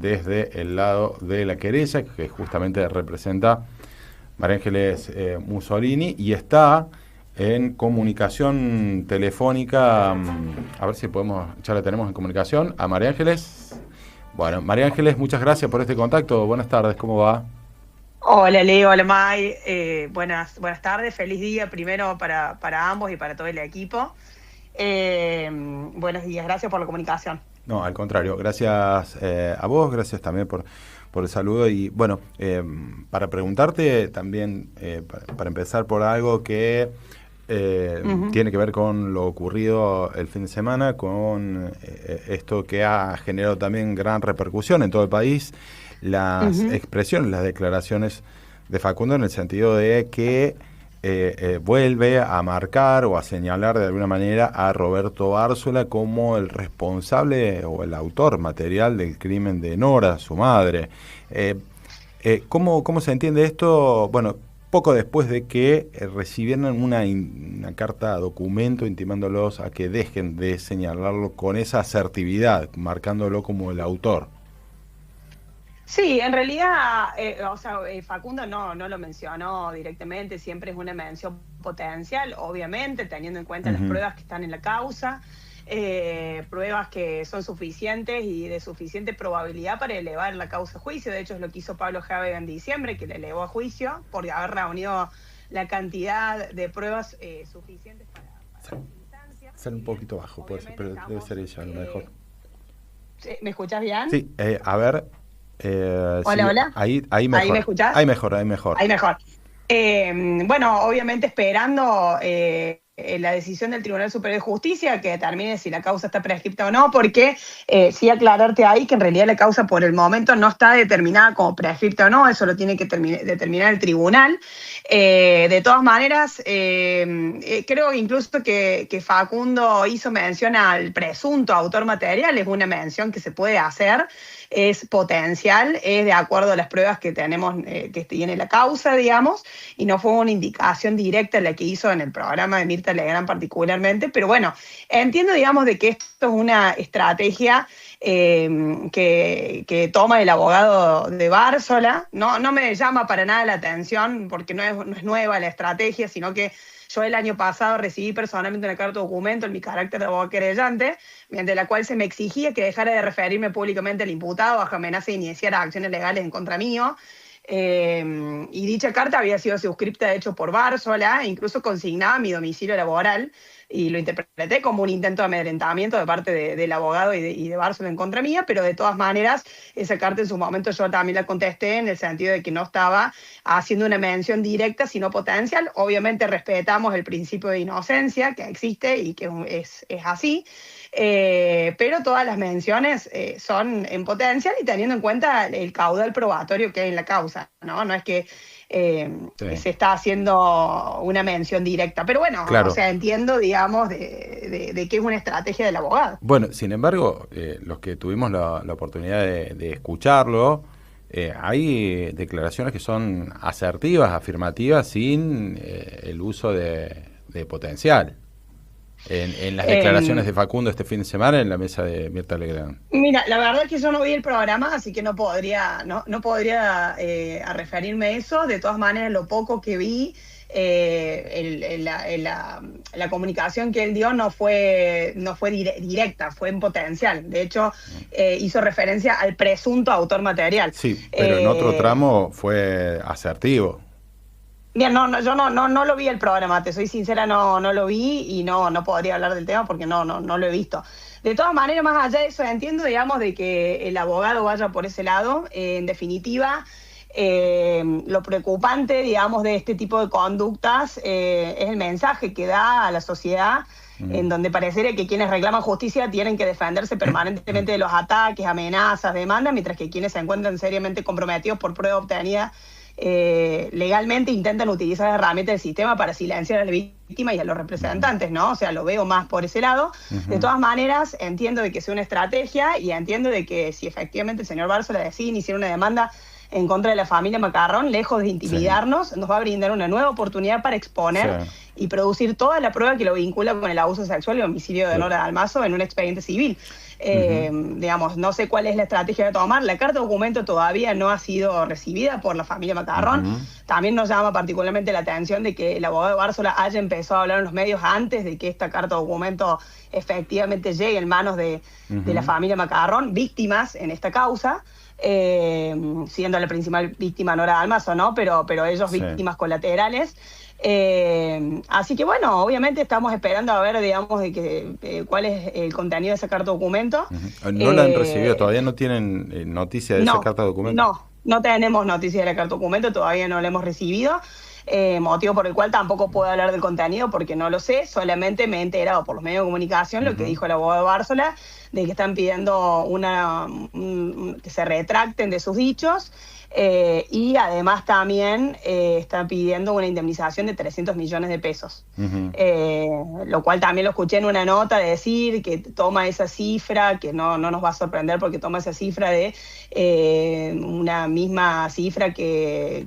desde el lado de la querella, que justamente representa María Ángeles Mussolini, y está en comunicación telefónica. A ver si podemos, ya la tenemos en comunicación, a María Ángeles. Bueno, María Ángeles, muchas gracias por este contacto. Buenas tardes, ¿cómo va? Hola Leo, hola May, buenas tardes, feliz día primero para ambos y para todo el equipo. Buenos días, gracias por la comunicación. No, al contrario, gracias a vos, gracias también por el saludo. Y bueno, para preguntarte también, para empezar por algo que tiene que ver con lo ocurrido el fin de semana, con esto que ha generado también gran repercusión en todo el país, las expresiones, las declaraciones de Facundo, en el sentido de que vuelve a marcar o a señalar de alguna manera a Roberto Bárzola como el responsable o el autor material del crimen de Nora, su madre. ¿Cómo se entiende esto? Bueno, poco después de que recibieran una carta documento intimándolos a que dejen de señalarlo con esa asertividad, marcándolo como el autor. Sí, en realidad, Facundo no lo mencionó directamente, siempre es una mención potencial, obviamente, teniendo en cuenta las pruebas que están en la causa, pruebas que son suficientes y de suficiente probabilidad para elevar la causa a juicio. De hecho, es lo que hizo Pablo Jávega en diciembre, que le elevó a juicio por haber reunido la cantidad de pruebas suficientes para la instancia. Ser un poquito bajo, puede ser, pero debe ser ella a lo mejor. ¿Me escuchas bien? Sí, a ver. Hola, sí, hola. Ahí mejor. ¿Ahí me escuchás? Ahí mejor. Ahí mejor. Bueno, obviamente esperando la decisión del Tribunal Superior de Justicia que determine si la causa está prescripta o no, porque sí aclararte ahí que en realidad la causa por el momento no está determinada como prescripta o no, eso lo tiene que determinar el tribunal. De todas maneras, creo incluso que Facundo hizo mención al presunto autor material, es una mención que se puede hacer, es potencial, es de acuerdo a las pruebas que tenemos, que tiene la causa, digamos, y no fue una indicación directa la que hizo en el programa de Mirta Legrand particularmente, pero bueno, entiendo, digamos, de que esto es una estrategia que toma el abogado de Bárzola. No me llama para nada la atención, porque no es nueva la estrategia, sino que yo el año pasado recibí personalmente una carta documento en mi carácter de abogado querellante, mediante la cual se me exigía que dejara de referirme públicamente al imputado bajo amenaza de iniciar acciones legales en contra mío. Y dicha carta había sido suscripta, de hecho, por Bárzola, e incluso consignaba mi domicilio laboral, y lo interpreté como un intento de amedrentamiento de parte del abogado y de Bárzola en contra mía, pero de todas maneras, esa carta en su momento yo también la contesté en el sentido de que no estaba haciendo una mención directa, sino potencial. Obviamente respetamos el principio de inocencia que existe y que es así, pero todas las menciones son en potencial y teniendo en cuenta el caudal probatorio que hay en la causa, ¿no? No es que se está haciendo una mención directa. Pero bueno, claro. O sea, entiendo, digamos, de que es una estrategia del abogado. Bueno, sin embargo, los que tuvimos la oportunidad de escucharlo, hay declaraciones que son asertivas, afirmativas, sin el uso de potencial. En las declaraciones de Facundo este fin de semana en la mesa de Mirta Legrand. Mira, la verdad es que yo no vi el programa, así que no podría a referirme a eso. De todas maneras, lo poco que vi, la comunicación que él dio no fue directa, fue en potencial. De hecho, hizo referencia al presunto autor material. Sí, pero en otro tramo fue asertivo. Bien, yo no lo vi el programa, te soy sincera, no lo vi y no podría hablar del tema porque no lo he visto. De todas maneras, más allá de eso, entiendo, digamos, de que el abogado vaya por ese lado. En definitiva, lo preocupante, digamos, de este tipo de conductas es el mensaje que da a la sociedad, en donde parecería que quienes reclaman justicia tienen que defenderse permanentemente de los ataques, amenazas, demandas, mientras que quienes se encuentran seriamente comprometidos por prueba obtenida legalmente intentan utilizar herramientas del sistema para silenciar a la víctima y a los representantes, ¿no? O sea, lo veo más por ese lado. De todas maneras, entiendo de que sea una estrategia y entiendo de que si efectivamente el señor Bárzola decide iniciar una demanda en contra de la familia Macarrón, lejos de intimidarnos, nos va a brindar una nueva oportunidad para exponer y producir toda la prueba que lo vincula con el abuso sexual y homicidio de Nora Dalmazo en un expediente civil. Digamos, no sé cuál es la estrategia de tomar. La carta documento todavía no ha sido recibida por la familia Macarrón. También nos llama particularmente la atención de que el abogado de Bársola haya empezado a hablar en los medios antes de que esta carta documento efectivamente llegue en manos de la familia Macarrón, víctimas en esta causa. Siendo la principal víctima Nora Dalmazo, ¿no? Pero ellos víctimas colaterales. Así que bueno, obviamente estamos esperando a ver, digamos, de que cuál es el contenido de esa carta documento. ¿No la han recibido? ¿Todavía no tienen noticia de esa carta documento? No tenemos noticia de la carta documento, todavía no la hemos recibido. Motivo por el cual tampoco puedo hablar del contenido porque no lo sé, solamente me he enterado por los medios de comunicación lo que dijo el abogado de Bársola, de que están pidiendo que se retracten de sus dichos, y además también están pidiendo una indemnización de 300 millones de pesos. Lo cual también lo escuché en una nota de decir que toma esa cifra, que no nos va a sorprender porque toma esa cifra de una misma cifra que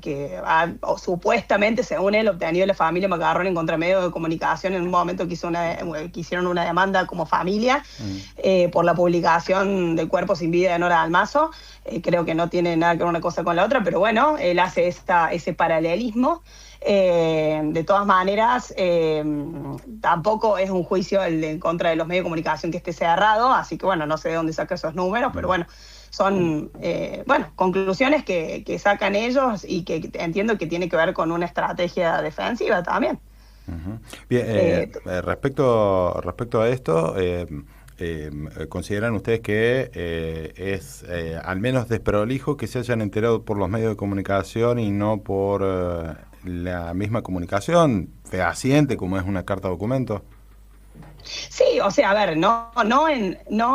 supuestamente, según él, obtenido la familia Macarrón en contra medios de comunicación en un momento que hicieron una demanda como familia por la publicación del cuerpo sin vida de Nora Dalmazo. Creo que no tiene nada que ver una cosa con la otra, pero bueno, él hace ese paralelismo. De todas maneras, tampoco es un juicio en contra de los medios de comunicación que esté cerrado, así que bueno, no sé de dónde saca esos números, pero bueno, son conclusiones que sacan ellos y que entiendo que tiene que ver con una estrategia defensiva también. Bien, respecto a esto, ¿consideran ustedes que es al menos desprolijo que se hayan enterado por los medios de comunicación y no por la misma comunicación fehaciente como es una carta documento? Sí, o sea, a ver, no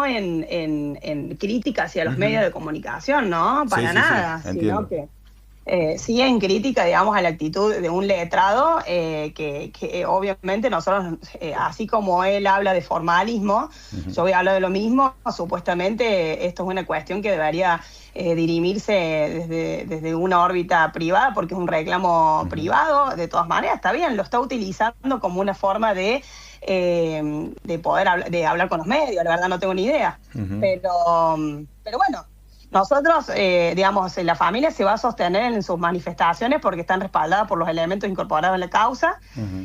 en crítica hacia los medios de comunicación, ¿no? Para nada, sino que sí en crítica, digamos, a la actitud de un letrado que obviamente nosotros, así como él habla de formalismo, yo voy a hablar de lo mismo. Supuestamente esto es una cuestión que debería dirimirse desde una órbita privada, porque es un reclamo privado. De todas maneras, está bien, lo está utilizando como una forma de poder hablar con los medios. La verdad no tengo ni idea, pero bueno, nosotros, digamos, la familia se va a sostener en sus manifestaciones porque están respaldadas por los elementos incorporados en la causa.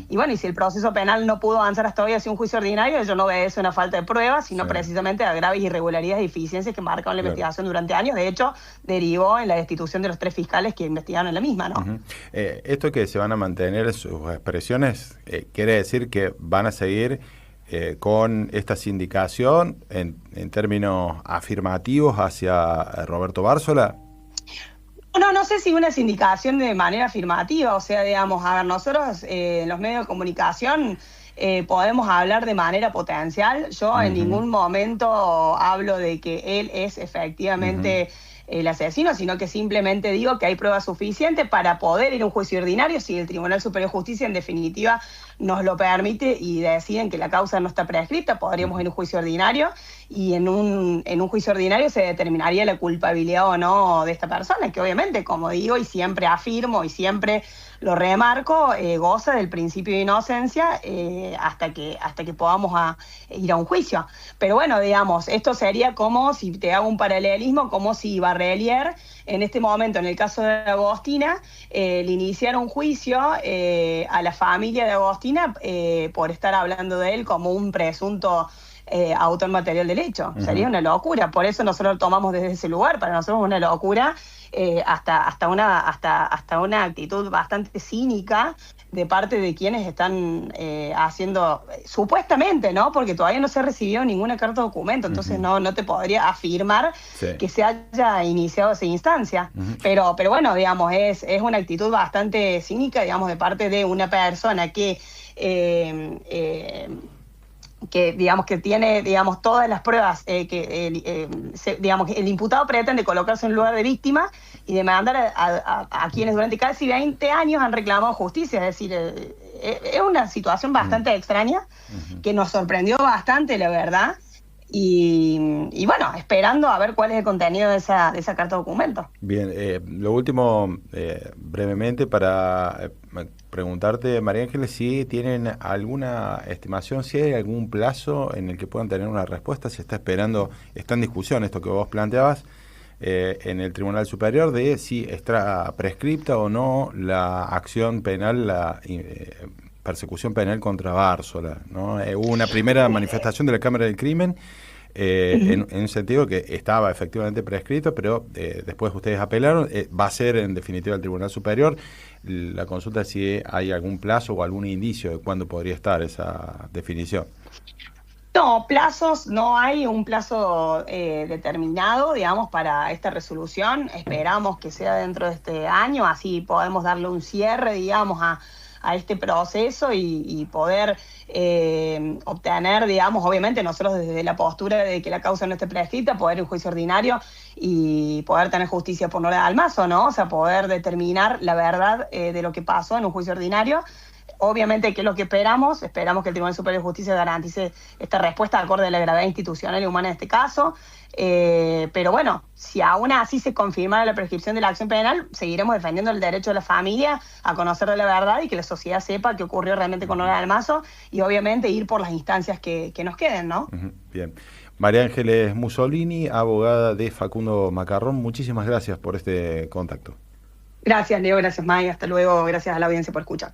Y bueno, y si el proceso penal no pudo avanzar hasta hoy hacia un juicio ordinario, yo no veo eso una falta de pruebas, sino precisamente a graves irregularidades y deficiencias que marcaron la investigación durante años. De hecho, derivó en la destitución de los 3 fiscales que investigaron en la misma, ¿no? Esto que se van a mantener sus expresiones, quiere decir que van a seguir con esta sindicación en términos afirmativos hacia Roberto Bársola. No sé si una sindicación de manera afirmativa, o sea, digamos, a ver, nosotros en los medios de comunicación podemos hablar de manera potencial. Yo en ningún momento hablo de que él es efectivamente el asesino, sino que simplemente digo que hay pruebas suficientes para poder ir a un juicio ordinario si el Tribunal Superior de Justicia en definitiva nos lo permite y deciden que la causa no está prescripta. Podríamos ir a un juicio ordinario y en un juicio ordinario se determinaría la culpabilidad o no de esta persona, que obviamente, como digo y siempre afirmo y siempre lo remarco, goza del principio de inocencia hasta que podamos ir a un juicio. Pero bueno, digamos, esto sería como, si te hago un paralelismo, como si Barrelier, en este momento, en el caso de Agostina, le iniciara un juicio a la familia de Agostina por estar hablando de él como un presunto autor material del hecho. Sería una locura. Por eso nosotros lo tomamos desde ese lugar. Para nosotros es una locura, hasta una actitud bastante cínica de parte de quienes están haciendo, supuestamente, ¿no? Porque todavía no se ha recibido ninguna carta de documento, entonces no te podría afirmar que se haya iniciado esa instancia. Pero bueno, digamos, es una actitud bastante cínica, digamos, de parte de una persona que digamos que tiene, digamos, todas las pruebas digamos que el imputado pretende colocarse en lugar de víctima y demandar a quienes durante casi 20 años han reclamado justicia. Es decir, es una situación bastante extraña que nos sorprendió bastante, la verdad. Y bueno, esperando a ver cuál es el contenido de esa carta de documento. Bien, lo último, brevemente, para preguntarte, María Ángeles, si tienen alguna estimación, si hay algún plazo en el que puedan tener una respuesta, si está esperando, está en discusión esto que vos planteabas en el Tribunal Superior, de si está prescripta o no la acción penal, la persecución penal contra Bársola, ¿no? Hubo una primera manifestación de la Cámara del Crimen, en un sentido que estaba efectivamente prescrito, pero después ustedes apelaron, va a ser en definitiva el Tribunal Superior. La consulta es si hay algún plazo o algún indicio de cuándo podría estar esa definición. No, plazos, no hay un plazo determinado, digamos, para esta resolución. Esperamos que sea dentro de este año, así podemos darle un cierre, digamos, a este proceso y poder obtener, digamos, obviamente nosotros desde la postura de que la causa no esté prescrita, poder ir a un juicio ordinario y poder tener justicia por Nora Dalmazo, ¿no? O sea, poder determinar la verdad de lo que pasó en un juicio ordinario. Obviamente, ¿qué es lo que esperamos? Esperamos que el Tribunal Superior de Justicia garantice esta respuesta acorde a la gravedad institucional y humana en este caso. Pero bueno, si aún así se confirmara la prescripción de la acción penal, seguiremos defendiendo el derecho de la familia a conocer de la verdad y que la sociedad sepa qué ocurrió realmente con Nora Dalmazo y obviamente ir por las instancias que nos queden, ¿no? Bien. María Ángeles Mussolini, abogada de Facundo Macarrón, muchísimas gracias por este contacto. Gracias, Leo, gracias, May, hasta luego, gracias a la audiencia por escuchar.